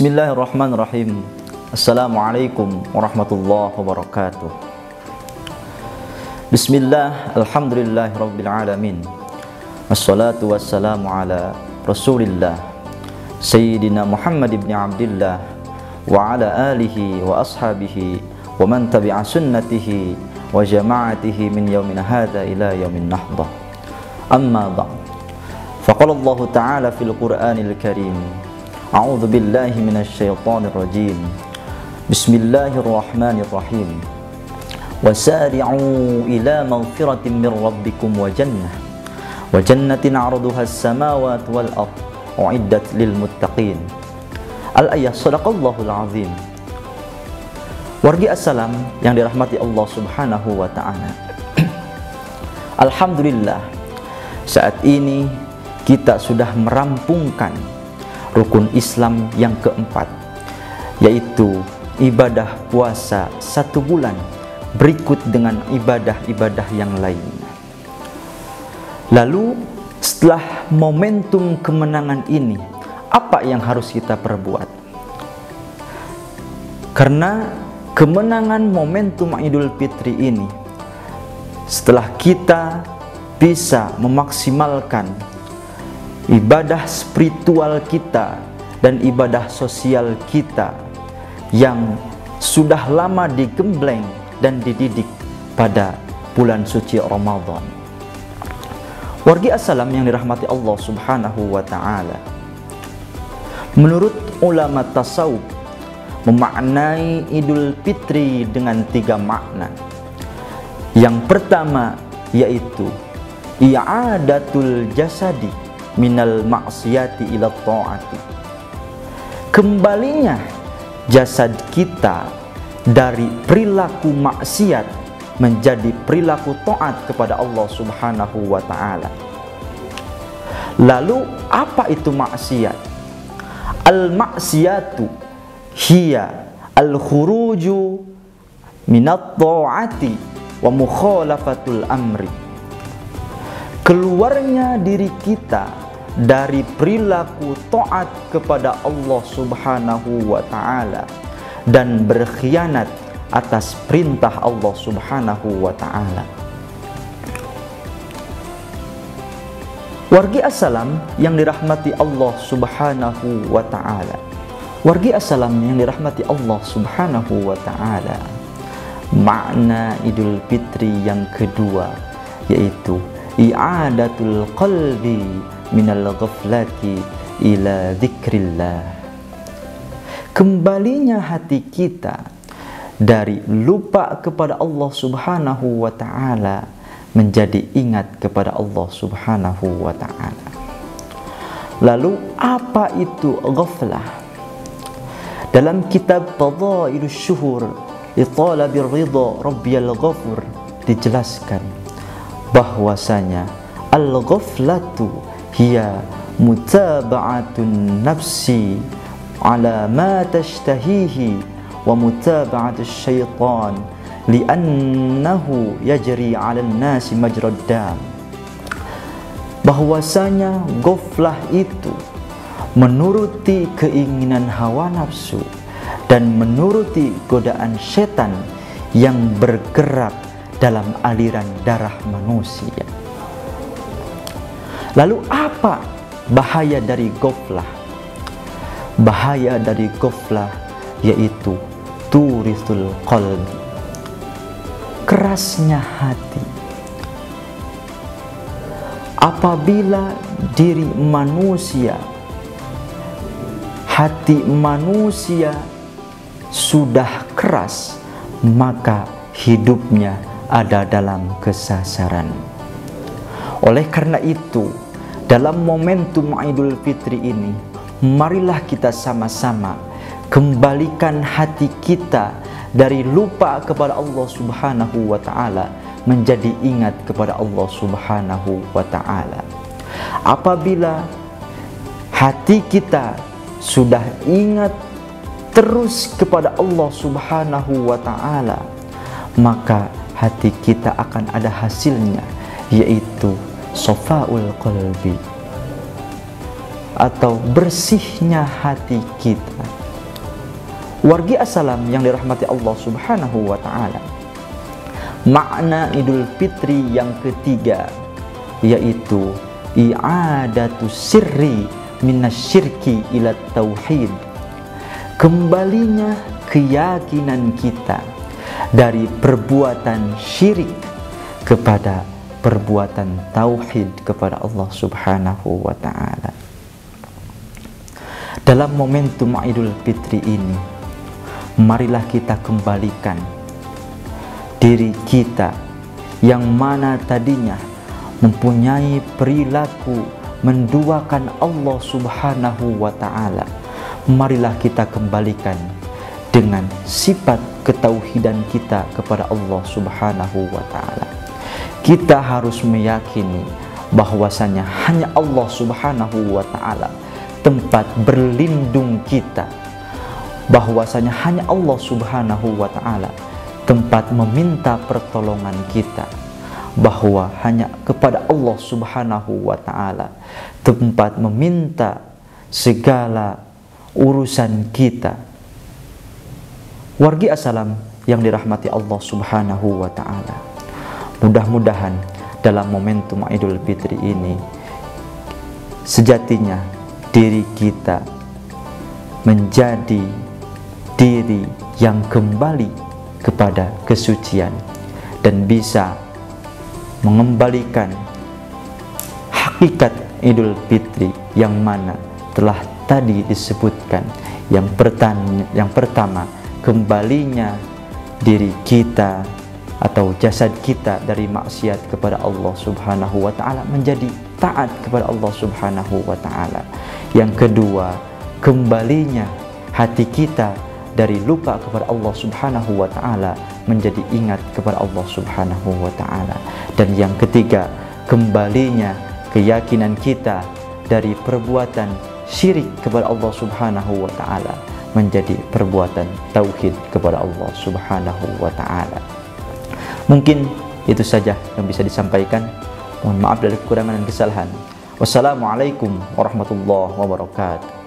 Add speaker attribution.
Speaker 1: Bismillahirrahmanirrahim. Assalamualaikum warahmatullahi wabarakatuh. Bismillah, alhamdulillahirabbil alamin. Wassalatu wassalamu ala Rasulillah Sayyidina Muhammad ibn Abdillah wa ala alihi wa ashabihi wa man tabi'a sunnatihi wa jama'atihi min yaumina hadza ila yaumin nahdah. Amma ba'd. Faqala Allah Ta'ala fil Qur'anil Karim. A'udzu billahi minasy syaithanir rajim. Bismillahirrahmanirrahim. Wasari'u ila maghfiratin min rabbikum wa jannatin 'arduha as-samawati wal ardh u'iddat lil muttaqin. Al-ayah. Shadaqallahul azim. Wargi assalam yang dirahmati Allah Subhanahu wa ta'ala. Alhamdulillah, saat ini kita sudah merampungkan rukun Islam yang keempat, yaitu ibadah puasa 1 bulan berikut dengan ibadah-ibadah yang lainnya. Lalu setelah momentum kemenangan ini, apa yang harus kita perbuat? Karena kemenangan momentum Idul Fitri ini, setelah kita bisa memaksimalkan ibadah spiritual kita dan ibadah sosial kita yang sudah lama digembleng dan dididik pada bulan suci Ramadan. Wargi assalam yang dirahmati Allah Subhanahu wa ta'ala, menurut ulama tasawuf memaknai Idul Fitri dengan 3 makna. Yang pertama yaitu i'adatul jasadi minal maksiati ila ta'ati, kembalinya jasad kita dari perilaku maksiat menjadi perilaku taat kepada Allah Subhanahu wa ta'ala. Lalu apa itu maksiat? Al-maksiyatu hiya al-khuruju minat ta'ati wa mukhalafatul amri, keluarnya diri kita dari perilaku taat kepada Allah Subhanahu wa ta'ala dan berkhianat atas perintah Allah Subhanahu wa ta'ala. Wargi assalam yang dirahmati Allah Subhanahu wa ta'ala. Wargi assalam yang dirahmati Allah Subhanahu wa ta'ala, makna Idul Fitri yang kedua yaitu i'adatul qalbi minal ghaflati ila dzikrillah, kembalinya hati kita dari lupa kepada Allah Subhanahu wa ta'ala menjadi ingat kepada Allah Subhanahu wa ta'ala. Lalu apa itu ghaflah? Dalam kitab Fadhailus Syuhur li Talabir Ridha Rabbiyal Ghafur dijelaskan bahwasanya al-ghaflatu hiya mutaba'atun nafsi ala ma tashtahihi wa mutaba'atus syaitan li'annahu yajri 'alan nasi majrad dam. Bahwasanya ghaflah itu menuruti keinginan hawa nafsu dan menuruti godaan setan yang bergerak dalam aliran darah manusia. Lalu apa bahaya dari ghaflah? Bahaya dari ghaflah yaitu turisul qalbi, kerasnya hati. Apabila diri manusia, hati manusia sudah keras, maka hidupnya ada dalam kesasaran. Oleh karena itu, dalam momentum Idul Fitri ini, marilah kita sama-sama kembalikan hati kita dari lupa kepada Allah Subhanahu wa ta'ala menjadi ingat kepada Allah Subhanahu wa ta'ala. Apabila hati kita sudah ingat terus kepada Allah Subhanahu wa ta'ala, maka hati kita akan ada hasilnya, yaitu sofaul qalbi, atau bersihnya hati kita. Wargi assalam yang dirahmati Allah Subhanahu wa ta'ala, makna Idul Fitri yang ketiga yaitu i'adatu sirri minasyirki ila tauhid, kembalinya keyakinan kita dari perbuatan syirik kepada perbuatan tauhid kepada Allah Subhanahu wa ta'ala. Dalam momentum Idul Fitri ini, marilah kita kembalikan diri kita yang mana tadinya mempunyai perilaku menduakan Allah Subhanahu wa ta'ala. Marilah kita kembalikan dengan sifat ketauhidan kita kepada Allah Subhanahu wa ta'ala. Kita harus meyakini bahwasanya hanya Allah Subhanahu wa ta'ala tempat berlindung kita, bahwasanya hanya Allah Subhanahu wa ta'ala tempat meminta pertolongan kita, bahwa hanya kepada Allah Subhanahu wa ta'ala tempat meminta segala urusan kita. Wargi assalam yang dirahmati Allah Subhanahu wa ta'ala, mudah-mudahan dalam momentum Idul Fitri ini sejatinya diri kita menjadi diri yang kembali kepada kesucian dan bisa mengembalikan hakikat Idul Fitri yang mana telah tadi disebutkan. Yang pertama, kembalinya diri kita atau jasad kita dari maksiat kepada Allah Subhanahu wa ta'ala menjadi taat kepada Allah Subhanahu wa ta'ala. Yang kedua, kembalinya hati kita dari lupa kepada Allah Subhanahu wa ta'ala menjadi ingat kepada Allah Subhanahu wa ta'ala. Dan yang ketiga, kembalinya keyakinan kita dari perbuatan syirik kepada Allah Subhanahu wa ta'ala menjadi perbuatan tauhid kepada Allah Subhanahu wa ta'ala. Mungkin itu saja yang bisa disampaikan. Mohon maaf dari kekurangan dan kesalahan. Wassalamualaikum warahmatullahi wabarakatuh.